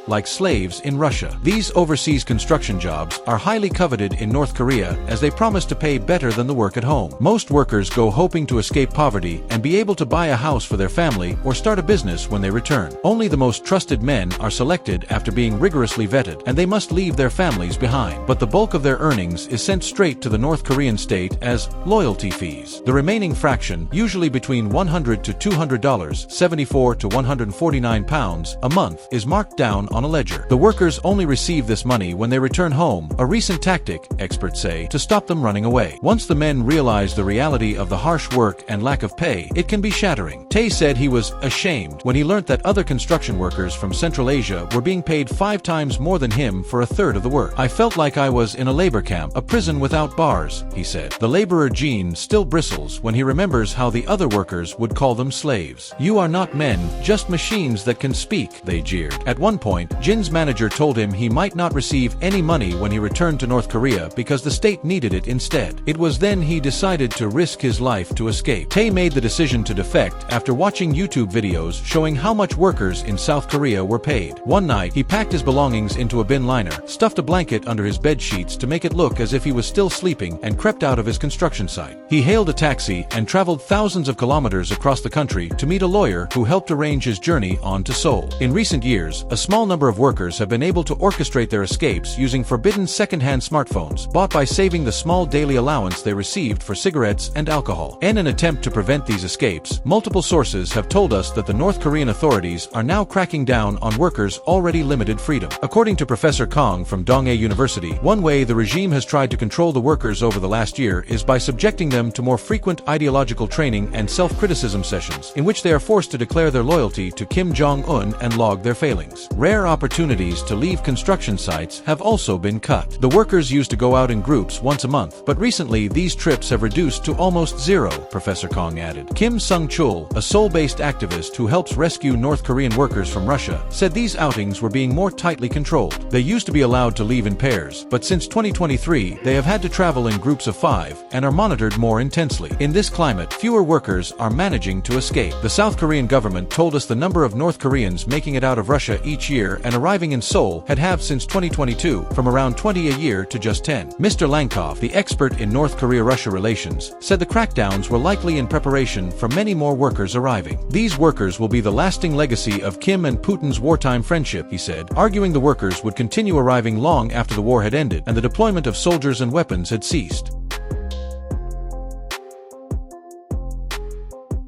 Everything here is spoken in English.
like slaves in Russia. These overseas construction jobs are highly coveted in North Korea as they promise to pay better than the work at home. Most workers go hoping to escape poverty and be able to buy a house for their family or start a business when they return. Only the most trusted men are selected after being rigorously vetted, and they must leave their families behind. But the bulk of their earnings is sent straight to the North Korean state as loyalty fees. The remaining fraction, usually between $100 to $200, 74 to 149 pounds a month, is marked down on a ledger. The workers only receive this money when they return home, a recent tactic, experts say, to stop them running away. Once the men realize the reality of the harsh work and lack of pay, it can be shattering. Tae said he was ashamed when he learned that other construction workers from Central Asia were being paid 5 times more than him for a third of the work. "I felt like I was in a labor camp, a prison without bars," he said. The laborer Jean still bristles when he remembers how the other workers would call them slaves. "You are not men, just machines that can speak," they jeered. At one point, Jin's manager told him he might not receive any money when he returned to North Korea because the state needed it instead. It was then he decided to risk his life to escape. Tae made the decision to defect after watching YouTube videos showing how much workers in South Korea were paid. One night, he packed his belongings into a bin liner, stuffed a blanket under his bed sheets to make it look as if he was still sleeping, and crept out of his construction site. He hailed a taxi and traveled thousands of kilometers across the country to meet a lawyer who helped arrange his journey on to Seoul. In recent years, a small number of workers have been able to orchestrate their escapes using forbidden second-hand smartphones, bought by saving the small daily allowance they received for cigarettes and alcohol. In an attempt to prevent these escapes, multiple sources have told us that the North Korean authorities are now cracking down on workers' already limited freedom. According to Professor Kong from Donghae University, one way the regime has tried to control the workers over the last year is by subjecting them to more frequent ideological training and self-criticism sessions, in which they are forced to declare their loyalty to Kim Jong-un and log their failings. Rare opportunities to leave construction sites have also been cut. The workers used to go out in groups once a month, but recently these trips have reduced to almost zero, Professor Kong added. Kim Sung-chul, a Seoul-based activist who helps rescue North Korean workers from Russia, said these outings were being more tightly controlled. They used to be allowed to leave in pairs, but since 2023, they have had to travel in groups of 5 and are monitored more intensely. In this climate, fewer workers are managing to escape. The South Korean government told us the number of North Koreans making it out of Russia each year and arriving in Seoul had halved since 2022, from around 20 a year to just 10. Mr. Langkov, the expert in North Korea-Russia relations, said the crackdowns were likely in preparation for many more workers arriving. These workers will be the lasting legacy of Kim and Putin's wartime friendship, he said, arguing the workers would continue arriving long after the war had ended and the deployment of soldiers and weapons had ceased.